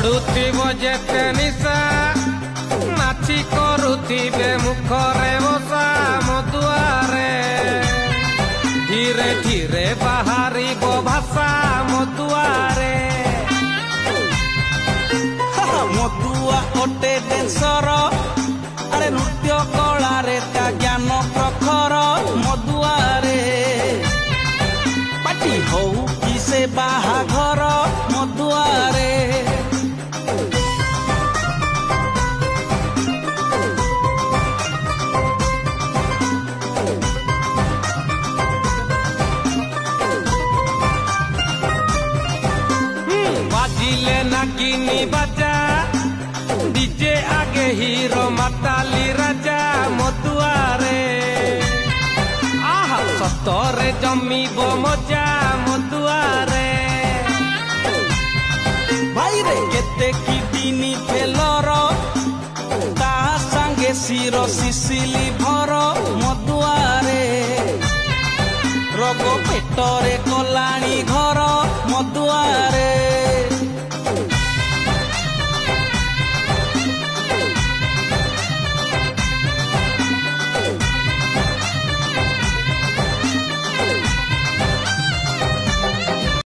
चढ़ुथिब जेते निशा नाची करुथिबे मुखरे बसा मदुआरे धीरे धीरे बाहरिब भाषा मदुआरे मदुआ ओटे डेंसर अरे नृत्य कला रे ता ज्ञान प्रखर मदुआरे पाटी हौ कि से बाहाघर मदुआरे बाजिले नागिनी बाजा डीजे आगे हीरो माताली राजा मदुआरे आहा सतरे जमीब मजा मदुआरे भाई रे केते की दिनी फेलर ता संगे सिर सिसिली भर मदुआरे रोग पेटरे कलाणी घर